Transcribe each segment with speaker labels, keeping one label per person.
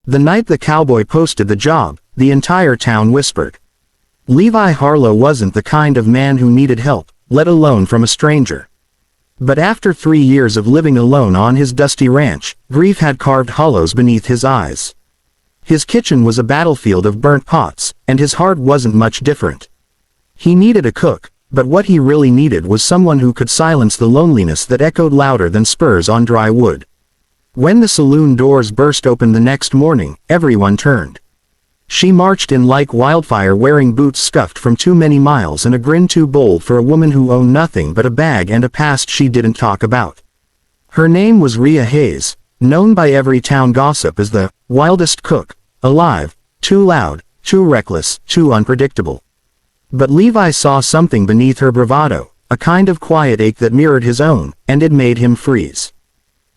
Speaker 1: The night the cowboy posted the job, the entire town whispered. Levi Harlow wasn't the kind of man who needed help, let alone from a stranger. But after 3 years of living alone on his dusty ranch, grief had carved hollows beneath his eyes. His kitchen was a battlefield of burnt pots, and his heart wasn't much different. He needed a cook, but what he really needed was someone who could silence the loneliness that echoed louder than spurs on dry wood. When the saloon doors burst open the next morning, everyone turned. She marched in like wildfire, wearing boots scuffed from too many miles and a grin too bold for a woman who owned nothing but a bag and a past she didn't talk about. Her name was Rhea Hayes, known by every town gossip as the wildest cook, alive, too loud, too reckless, too unpredictable. But Levi saw something beneath her bravado, a kind of quiet ache that mirrored his own, and it made him freeze.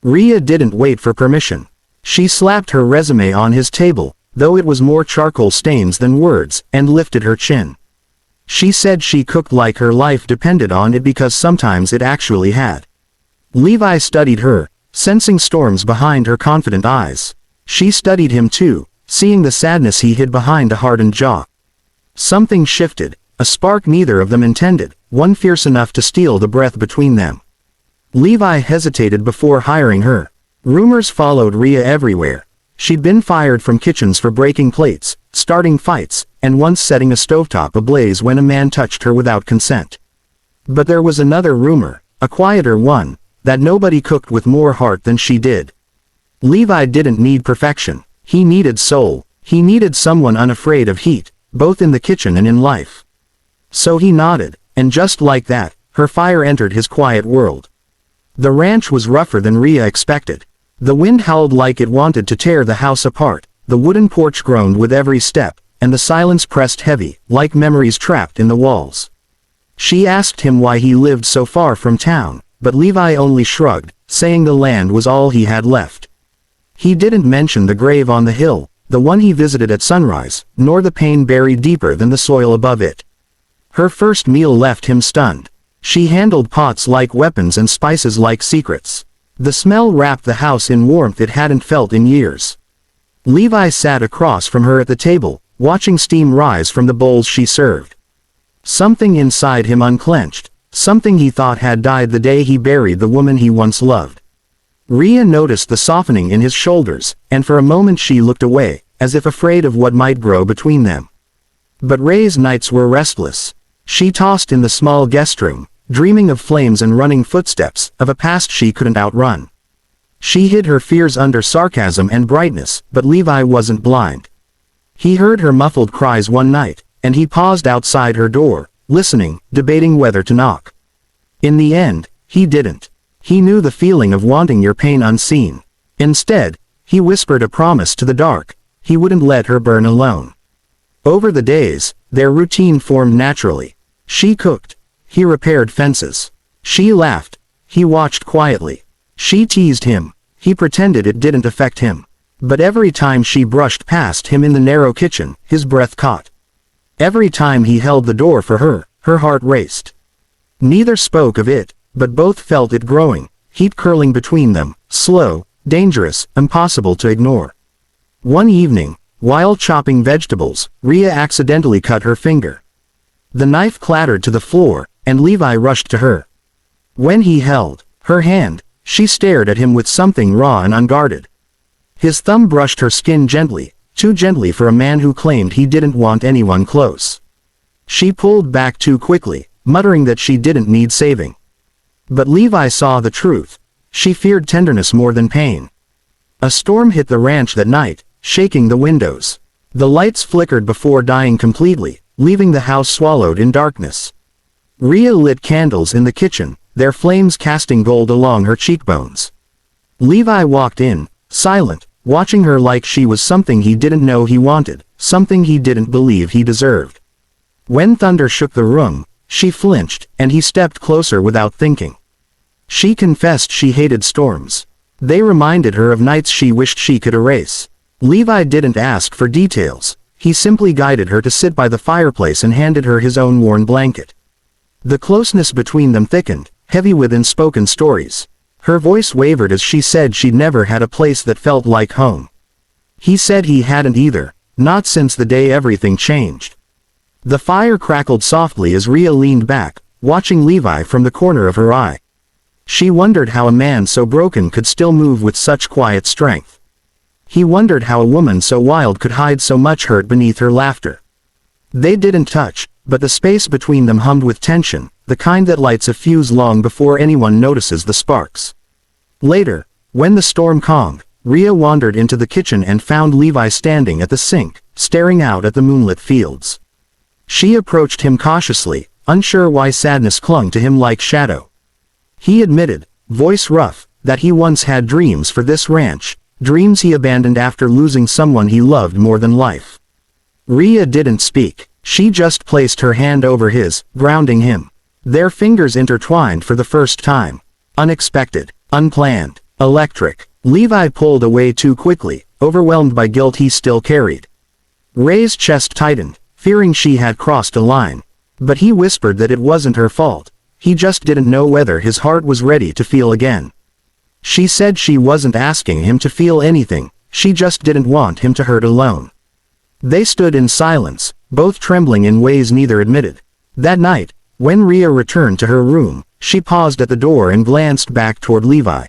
Speaker 1: Rhea didn't wait for permission. She slapped her resume on his table, though it was more charcoal stains than words, and lifted her chin. She said she cooked like her life depended on it because sometimes it actually had. Levi studied her, sensing storms behind her confident eyes. She studied him too, seeing the sadness he hid behind a hardened jaw. Something shifted, a spark neither of them intended, one fierce enough to steal the breath between them. Levi hesitated before hiring her. Rumors followed Rhea everywhere. She'd been fired from kitchens for breaking plates, starting fights, and once setting a stovetop ablaze when a man touched her without consent. But there was another rumor, a quieter one, that nobody cooked with more heart than she did. Levi didn't need perfection. He needed soul. He needed someone unafraid of heat, both in the kitchen and in life. So he nodded, and just like that, her fire entered his quiet world. The ranch was rougher than Rhea expected. The wind howled like it wanted to tear the house apart, the wooden porch groaned with every step, and the silence pressed heavy, like memories trapped in the walls. She asked him why he lived so far from town, but Levi only shrugged, saying the land was all he had left. He didn't mention the grave on the hill, the one he visited at sunrise, nor the pain buried deeper than the soil above it. Her first meal left him stunned. She handled pots like weapons and spices like secrets. The smell wrapped the house in warmth it hadn't felt in years. Levi sat across from her at the table, watching steam rise from the bowls she served. Something inside him unclenched, something he thought had died the day he buried the woman he once loved. Rhea noticed the softening in his shoulders, and for a moment she looked away, as if afraid of what might grow between them. But Rhea's nights were restless. She tossed in the small guest room, dreaming of flames and running footsteps, of a past she couldn't outrun. She hid her fears under sarcasm and brightness, but Levi wasn't blind. He heard her muffled cries one night, and he paused outside her door, listening, debating whether to knock. In the end, he didn't. He knew the feeling of wanting your pain unseen. Instead, he whispered a promise to the dark. He wouldn't let her burn alone. Over the days, their routine formed naturally. She cooked. He repaired fences. She laughed. He watched quietly. She teased him. He pretended it didn't affect him. But every time she brushed past him in the narrow kitchen, his breath caught. Every time he held the door for her, her heart raced. Neither spoke of it, but both felt it growing, heat curling between them, slow, dangerous, impossible to ignore. One evening, while chopping vegetables, Rhea accidentally cut her finger. The knife clattered to the floor, and Levi rushed to her. When he held her hand, she stared at him with something raw and unguarded. His thumb brushed her skin gently, too gently for a man who claimed he didn't want anyone close. She pulled back too quickly, muttering that she didn't need saving. But Levi saw the truth. She feared tenderness more than pain. A storm hit the ranch that night, shaking the windows. The lights flickered before dying completely, leaving the house swallowed in darkness. Rhea lit candles in the kitchen, their flames casting gold along her cheekbones. Levi walked in, silent, watching her like she was something he didn't know he wanted, something he didn't believe he deserved. When thunder shook the room, she flinched, and he stepped closer without thinking. She confessed she hated storms. They reminded her of nights she wished she could erase. Levi didn't ask for details. He simply guided her to sit by the fireplace and handed her his own worn blanket. The closeness between them thickened, heavy with unspoken stories. Her voice wavered as she said she'd never had a place that felt like home. He said he hadn't either, not since the day everything changed. The fire crackled softly as Rhea leaned back, watching Levi from the corner of her eye. She wondered how a man so broken could still move with such quiet strength. He wondered how a woman so wild could hide so much hurt beneath her laughter. They didn't touch, but the space between them hummed with tension, the kind that lights a fuse long before anyone notices the sparks. Later, when the storm calmed, Rhea wandered into the kitchen and found Levi standing at the sink, staring out at the moonlit fields. She approached him cautiously, unsure why sadness clung to him like shadow. He admitted, voice rough, that he once had dreams for this ranch, dreams he abandoned after losing someone he loved more than life. Rhea didn't speak. She just placed her hand over his, grounding him. Their fingers intertwined for the first time. Unexpected, unplanned, electric. Levi pulled away too quickly, overwhelmed by guilt he still carried. Rhea's chest tightened, fearing she had crossed a line. But he whispered that it wasn't her fault. He just didn't know whether his heart was ready to feel again. She said she wasn't asking him to feel anything, she just didn't want him to hurt alone. They stood in silence, both trembling in ways neither admitted. That night, when Rhea returned to her room, she paused at the door and glanced back toward Levi.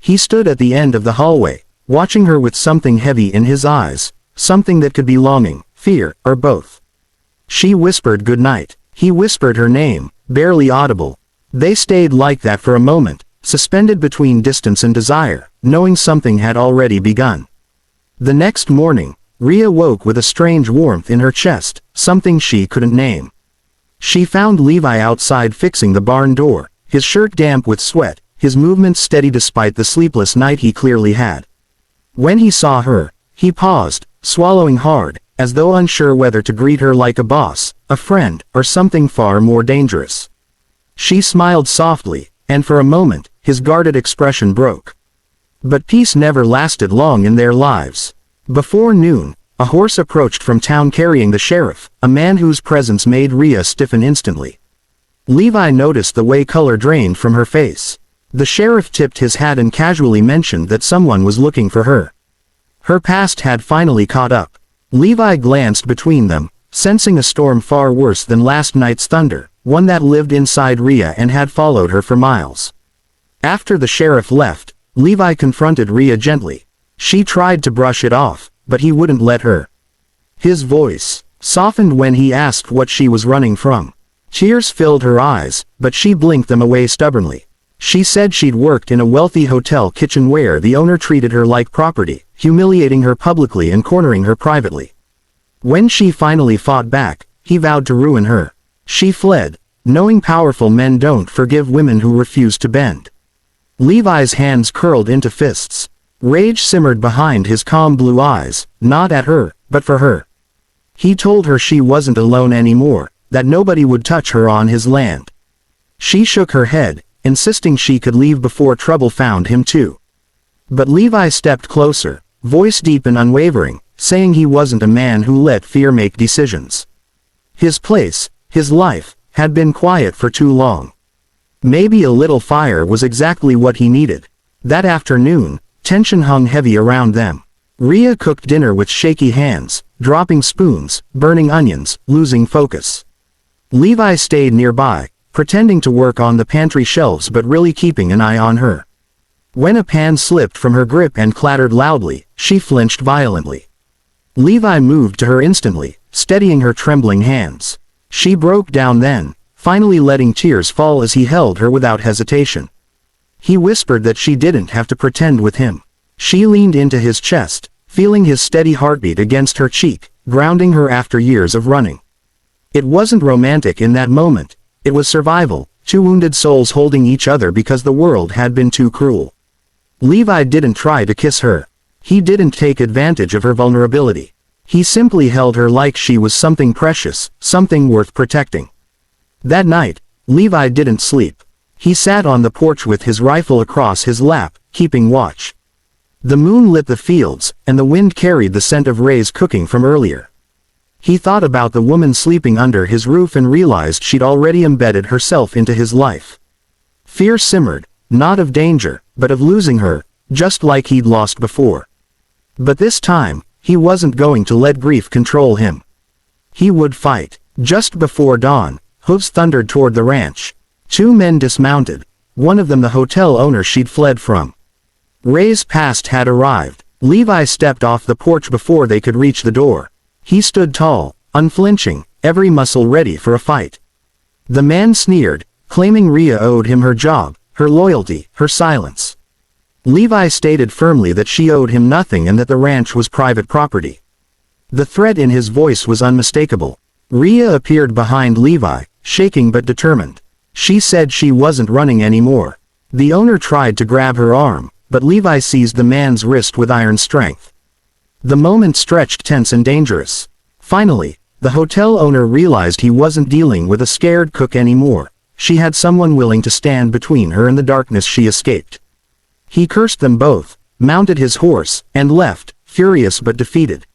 Speaker 1: He stood at the end of the hallway, watching her with something heavy in his eyes, something that could be longing, fear, or both. She whispered goodnight. He whispered her name, barely audible. They stayed like that for a moment, suspended between distance and desire, knowing something had already begun. The next morning, Rhea woke with a strange warmth in her chest, something she couldn't name. She found Levi outside fixing the barn door, his shirt damp with sweat, his movements steady despite the sleepless night he clearly had. When he saw her, he paused, swallowing hard, as though unsure whether to greet her like a boss, a friend, or something far more dangerous. She smiled softly, and for a moment, his guarded expression broke. But peace never lasted long in their lives. Before noon, a horse approached from town carrying the sheriff, a man whose presence made Rhea stiffen instantly. Levi noticed the way color drained from her face. The sheriff tipped his hat and casually mentioned that someone was looking for her. Her past had finally caught up. Levi glanced between them, sensing a storm far worse than last night's thunder, one that lived inside Rhea and had followed her for miles. After the sheriff left, Levi confronted Rhea gently. She tried to brush it off, but he wouldn't let her. His voice softened when he asked what she was running from. Tears filled her eyes, but she blinked them away stubbornly. She said she'd worked in a wealthy hotel kitchen where the owner treated her like property, humiliating her publicly and cornering her privately. When she finally fought back, he vowed to ruin her. She fled, knowing powerful men don't forgive women who refuse to bend. Levi's hands curled into fists. Rage simmered behind his calm blue eyes, not at her, but for her. He told her she wasn't alone anymore, that nobody would touch her on his land. She shook her head, insisting she could leave before trouble found him too. But Levi stepped closer, voice deep and unwavering, saying he wasn't a man who let fear make decisions. His place, his life, had been quiet for too long. Maybe a little fire was exactly what he needed. That afternoon, tension hung heavy around them. Rhea cooked dinner with shaky hands, dropping spoons, burning onions, losing focus. Levi stayed nearby, pretending to work on the pantry shelves but really keeping an eye on her. When a pan slipped from her grip and clattered loudly, she flinched violently. Levi moved to her instantly, steadying her trembling hands. She broke down then, finally letting tears fall as he held her without hesitation. He whispered that she didn't have to pretend with him. She leaned into his chest, feeling his steady heartbeat against her cheek, grounding her after years of running. It wasn't romantic in that moment. It was survival, two wounded souls holding each other because the world had been too cruel. Levi didn't try to kiss her. He didn't take advantage of her vulnerability. He simply held her like she was something precious, something worth protecting. That night, Levi didn't sleep. He sat on the porch with his rifle across his lap, keeping watch. The moon lit the fields, and the wind carried the scent of Ray's cooking from earlier. He thought about the woman sleeping under his roof and realized she'd already embedded herself into his life. Fear simmered, not of danger, but of losing her, just like he'd lost before. But this time, he wasn't going to let grief control him. He would fight. Just before dawn, hooves thundered toward the ranch. Two men dismounted, one of them the hotel owner she'd fled from. Ray's past had arrived. Levi stepped off the porch before they could reach the door. He stood tall, unflinching, every muscle ready for a fight. The man sneered, claiming Rhea owed him her job, her loyalty, her silence. Levi stated firmly that she owed him nothing and that the ranch was private property. The threat in his voice was unmistakable. Rhea appeared behind Levi, shaking but determined. She said she wasn't running anymore. The owner tried to grab her arm, but Levi seized the man's wrist with iron strength. The moment stretched tense and dangerous. Finally, the hotel owner realized he wasn't dealing with a scared cook anymore. She had someone willing to stand between her and the darkness she escaped. He cursed them both, mounted his horse, and left, furious but defeated.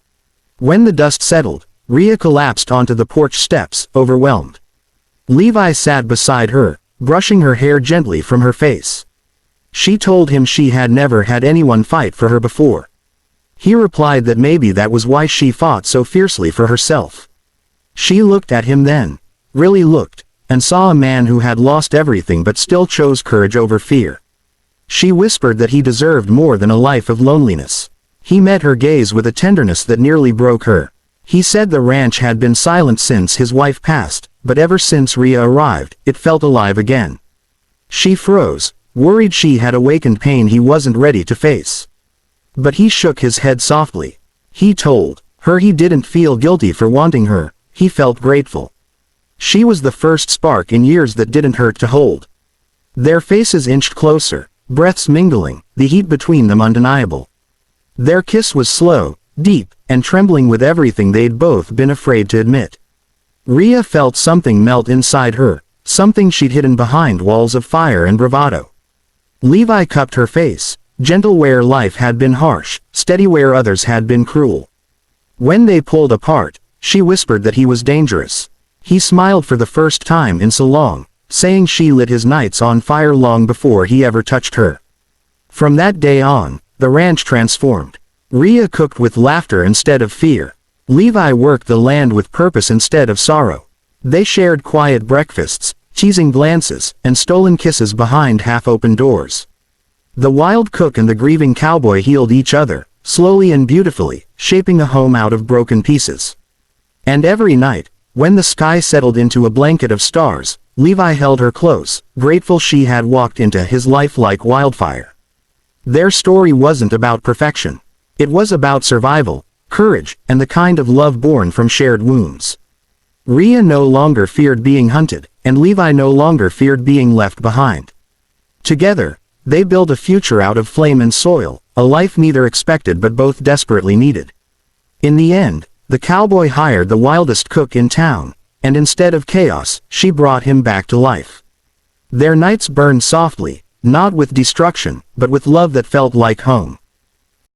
Speaker 1: When the dust settled, Rhea collapsed onto the porch steps, overwhelmed. Levi sat beside her, brushing her hair gently from her face. She told him she had never had anyone fight for her before. He replied that maybe that was why she fought so fiercely for herself. She looked at him then, really looked, and saw a man who had lost everything but still chose courage over fear. She whispered that he deserved more than a life of loneliness. He met her gaze with a tenderness that nearly broke her. He said the ranch had been silent since his wife passed, but ever since Rhea arrived, it felt alive again. She froze, worried she had awakened pain he wasn't ready to face. But he shook his head softly. He told her he didn't feel guilty for wanting her, he felt grateful. She was the first spark in years that didn't hurt to hold. Their faces inched closer, breaths mingling, the heat between them undeniable. Their kiss was slow, deep, and trembling with everything they'd both been afraid to admit. Rhea felt something melt inside her, something she'd hidden behind walls of fire and bravado. Levi cupped her face, gentle where life had been harsh, steady where others had been cruel. When they pulled apart, she whispered that he was dangerous. He smiled for the first time in so long, saying she lit his nights on fire long before he ever touched her. From that day on, the ranch transformed. Rhea cooked with laughter instead of fear. Levi worked the land with purpose instead of sorrow. They shared quiet breakfasts, teasing glances, and stolen kisses behind half-open doors. The wild cook and the grieving cowboy healed each other, slowly and beautifully, shaping a home out of broken pieces. And every night, when the sky settled into a blanket of stars, Levi held her close, grateful she had walked into his life like wildfire. Their story wasn't about perfection. It was about survival, courage, and the kind of love born from shared wounds. Rhea no longer feared being hunted, and Levi no longer feared being left behind. Together, they built a future out of flame and soil, a life neither expected but both desperately needed. In the end, the cowboy hired the wildest cook in town, and instead of chaos, she brought him back to life. Their nights burned softly, not with destruction, but with love that felt like home.